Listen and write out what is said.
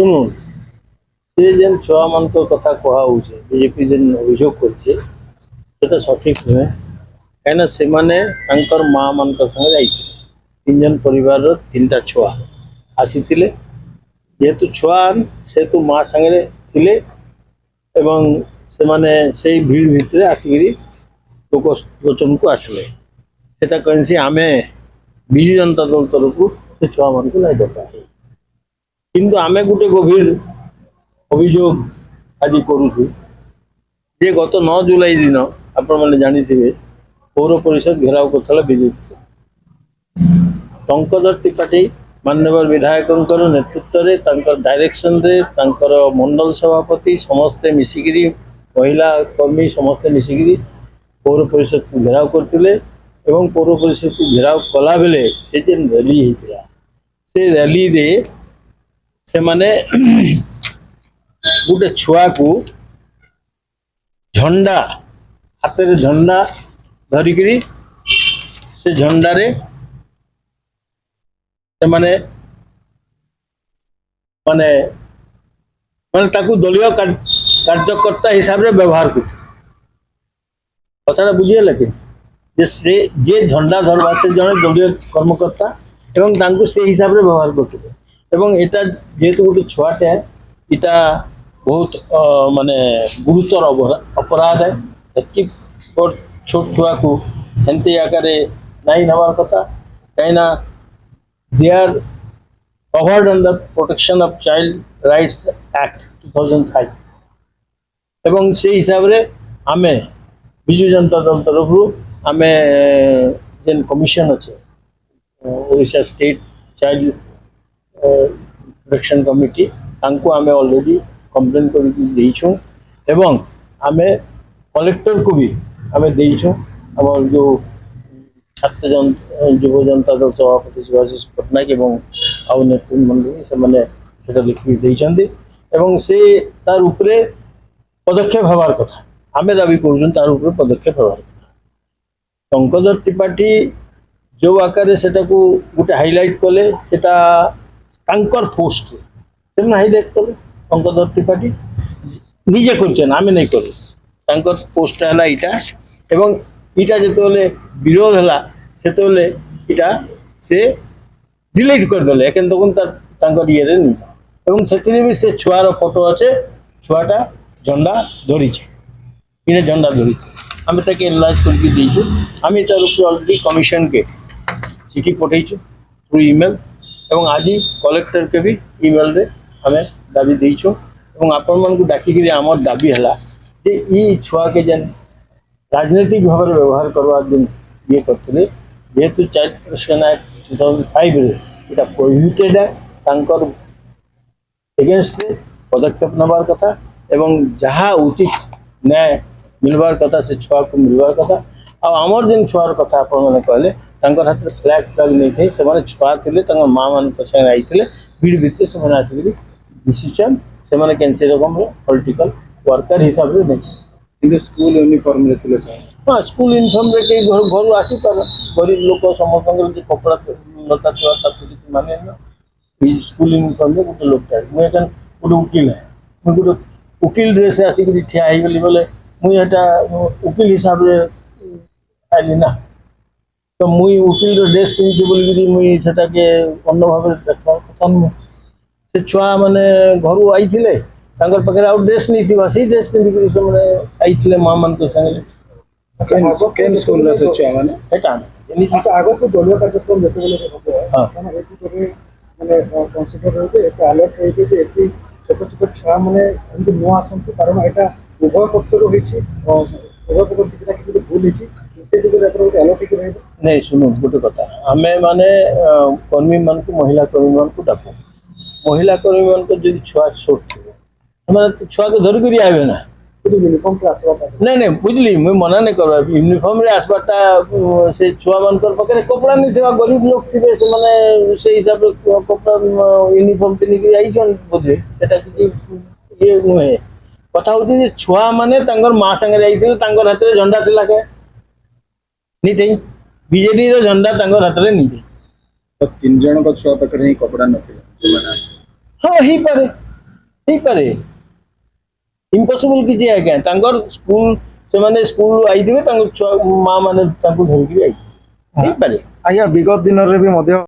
শুনুন সে যেন ছুয়া ମାନଙ୍କ কথা କୁହା ହଉଛି ବିଜେପି ଯେନ୍ ଅଭିଯୋଗ କରୁଛି ସେଟା ସଠିକ ନୁହେଁ କାହିଁକିନା ସେମାନେ ତାଙ୍କର ମା ମାନଙ୍କ ସାଙ୍ଗେ ଯାଇଥିଲେ 3 ଜଣ ପରିବାରର 3ଟା ଛୁଆ ଆସିଥିଲେ ଯେହେତୁ ଛୁଆ ସେହେତୁ ମା ସାଙ୍ଗରେ ଥିଲେ ଏବଂ ସେମାନେ ସେଇ ଭିଡ଼ ଭିତରେ ଆସିକିରି ଲୋକଲୋଚନକୁ ଆସିଲେ ସେଟା କୌଣସି ଆମେ ବିଜୁ ଜନତା ଦଳ ତରଫରୁ ସେ ଛୁଆମାନଙ୍କୁ ନାଇଁ ଡକା କିନ୍ତୁ ଆମେ ଗୋଟେ ଗଭୀର ଅଭିଯୋଗ ଆଜି କରୁଛୁ ଯେ ଗତ 9 ଜୁଲାଇ ଦିନ ଆପଣମାନେ ଜାଣିଥିବେ ପୌର ପରିଷଦ ଘେରାଉ କରିଥିଲା ବିଜେପି ଟଙ୍କଧର ତ୍ରିପାଠୀ ମାନ୍ୟବର ବିଧାୟକଙ୍କର ନେତୃତ୍ୱରେ ତାଙ୍କର ଡାଇରେକ୍ସନରେ ତାଙ୍କର ମଣ୍ଡଳ ସଭାପତି ସମସ୍ତେ ମିଶିକିରି ମହିଳା କର୍ମୀ ସମସ୍ତେ ମିଶିକିରି ପୌର ପରିଷଦକୁ ଘେରାଉ କରିଥିଲେ ଏବଂ ପୌର ପରିଷଦକୁ ଘେରାଉ କଲା ବେଲେ ସେ ଯେ ର୍ୟାଲି ହେଇଥିଲା ସେ ର୍ୟାଲିରେ ସେମାନେ ଗୋଟେ ଛୁଆକୁ ଝଣ୍ଡା ହାତରେ ଝଣ୍ଡା ଧରିକିରି ସେ ଝଣ୍ଡାରେ ସେମାନେ ମାନେ ମାନେ ତାକୁ ଦଳୀୟ କାର୍ଯ୍ୟକର୍ତ୍ତା ହିସାବରେ ବ୍ୟବହାର କରୁଥିଲେ କଥାଟା ବୁଝିଗଲା କି ଯେ ସେ ଯେ ଝଣ୍ଡା ଧରବା ସେ ଜଣେ ଦଳୀୟ କର୍ମକର୍ତ୍ତା ଏବଂ ତାଙ୍କୁ ସେ ହିସାବରେ ବ୍ୟବହାର କରୁଥିଲେ ଏବଂ এটা যেহেতু ଗୋଟେ ଛୁଆଟେ এটা ବହୁତ ମାନେ ଗୁରୁତର ଅପରାଧ ଏତିକି ଛୋଟ ଛୁଆକୁ ଏମିତି ଆକାରରେ ନାଇଁ ନେବାର କଥା କାହିଁକିନା they are covered under Protection of Child Rights Act 2005 এবং সেই হিসাବରେ ଆମେ ବିଜୁ ଜନତା ଦଳ ତରଫରୁ ଆମେ ଯେନ୍ କମିଶନ ଅଛି Odisha state child protection committee ତାଙ୍କୁ ଆମେ ଅଲରେଡ଼ି କମ୍ପ୍ଲେନ୍ କରିକି ଦେଇଛୁ ଏବଂ ଆମେ କଲେକ୍ଟରକୁ ବି ଆମେ ଦେଇଛୁ ଆମର ଯେଉଁ ଛାତ୍ର ଯୁବ ଜନତା ଦଳ ସଭାପତି ଶିବାଶିଷ ପଟ୍ଟନାୟକ ଏବଂ ଆଉ ନେତୃମଣ୍ଡଳୀ ସେମାନେ ସେଟା ଲେଖିକି ଦେଇଛନ୍ତି ଏବଂ ସେ ତାର ଉପରେ ପଦକ୍ଷେପ ହେବାର କଥା ଆମେ ଦାବି କରୁଛୁ ତାର ଉପରେ ପଦକ୍ଷେପ ହେବାର କଥା ଟଙ୍କଧର ତ୍ରିପାଠୀ ଯେଉଁ ଆକାରରେ ସେଟାକୁ ଗୋଟେ ହାଇଲାଇଟ୍ କଲେ ସେଟା ତାଙ୍କର ପୋଷ୍ଟରେ ସେମାନେ ହାଇଲାଇଟ୍ କଲେ ଟଙ୍କଧର ତ୍ରିପାଠୀ ନିଜେ କରୁଛନ୍ତି ଆମେ ନାଇଁ କରୁ ତାଙ୍କର ପୋଷ୍ଟଟା ହେଲା ଏଇଟା ଏବଂ ଏଇଟା ଯେତେବେଳେ ବିରୋଧ ହେଲା ସେତେବେଳେ ଏଇଟା ସେ ডিলিট କରିଦେଲେ ଏକେନ୍ তখন ତାଙ୍କର ଇଏରେ ନି ଏବଂ ସେଥିରେ ବି ସେ ଛୁଆର ଫଟୋ ଅଛି ଛୁଆଟା ଝଣ୍ଡା ଧରିଛି ଇନେ ଝଣ୍ଡା ଧରିଛି ଆମେ ତାকে ଏନଲାର୍ଜ କରିକି ଦେଇଛୁ ଆମେ ତାର ଉପରେ ଅଲରେଡ଼ି କମିଶନକେ ଚିଠି ପଠାଇଛୁ ଥ୍ରୁ ଇମେଲ ଏବଂ ଆଜି କଲେକ୍ଟରକେ ବି ଇମେଲରେ ଆମେ ଦାବି ଦେଇଛୁ ଏବଂ ଆପଣମାନଙ୍କୁ ଡାକିକିରି ଆମର ଦାବି ହେଲା ଯେ ଇ ଛୁଆକେ ଯେନ୍ ରାଜନୈତିକ ଭାବରେ ବ୍ୟବହାର କରବାର ଯେନ୍ ଇଏ କରିଥିଲେ ଯେହେତୁ ଚାଇଲ୍ଡ ପ୍ରୋଟେକ୍ସନ୍ ଆକ୍ଟ 2005 ରେ এটা প্রহিবিটেড তাঙ্কর এগেনস্টে পদক্ষেপ নেবার কথা এবং যাহা উচিত ন্যায় মিলবার কথা সে ছুয়াকে মিলবার কথা আমার যেন ছুয়ার কথা আপনার কহিলে তাঙ্কর হাতে ফ্ল্যাগ ফ্ল্যাগ নেই থাই সে ছুয়া লে তাঙ্কর মা ମାନଙ୍କ সাথে আইଥିଲେ ভিড় ভিতরে সে আসিকি ডিসিশন সে কেনসি রকম পলিটিকাল ওয়ার্কার হিসাবে নেই কিন্তু স্কুল यूनिफॉर्म रे थिले सर हाँ स्कूल यूनिफॉर्म रे के घर आसी पार गरीब लोक समस्त जो कपड़ा लता छुआ ताकू किसी माने ना स्कूल यूनिफॉर्म रे गोटे लोक मुझे गोटे वकिल है मुझे गोटे वकिल ड्रेस आसिक ठिया गली बोले मुझे वकिल हिसाब से आइली ना तो मुई वकिल ड्रेस पिंधि बोलिकी मुई सेटाके अन्य भाव देखा कथा नुह से छुआ मैंने घर आई तांकर पाखे आउ ड्रेस नहीं थी से ड्रेस पिंधिक से आई माँ मान संगे केन स्कूल रे से छुआ माने एटा अच्छा आगो को दलीय कार्यक्रम जते बेले हां माने एति करे माने कन्सिडर होते एक अलर्ट होते जे एति छोट छोट छुआ माने एमति नो आसंतु कारण एटा उभय पक्षर होइछि उभय पक्ष किछटा किछि भूल होइछि से दिगरे अपन अलर्ट के रहबो नहीं सुनो गोटे कथा हमें माने कर्मी मान को महिला कर्मी मान को डाकू महिला कर्मी मान को जदि छुआ छोट मैंने छुआ को धरिक आवे ना यूनिफॉर्म के आसबा नहीं नहीं बुझली मुझे मना नहीं करवा यूनिफॉर्म रे आसबाटा से छुआ मान पाखे कपड़ा नहीं थी गरीब लोग थे से मैंने से हिसाब से कपड़ा यूनिफॉर्म पिंधिक आई बोधे ये नुहे कथा हूँ छुआ मैंने माँ सागर जाते हाथ में झंडा थिला के नहीं थी बीजेडी झंडा हाथ में नहीं थी तो 3 जन को छुआ पाखे कपड़ा न हाँ ही पारे ହେଇପାରେ ଇମ୍ପସିବଲ୍ କିଛି ଆଜ୍ଞା ତାଙ୍କର ସ୍କୁଲ ସେମାନେ ସ୍କୁଲ ଆଇଥିବେ ତାଙ୍କ ଛୁଆ ମା ମାନେ ତାଙ୍କୁ ଧରିକିରି ଆଇଥିବେ ହେଇପାରେ ଆଜ୍ଞା ବିଗତ ଦିନରେ ବି ମଧ୍ୟ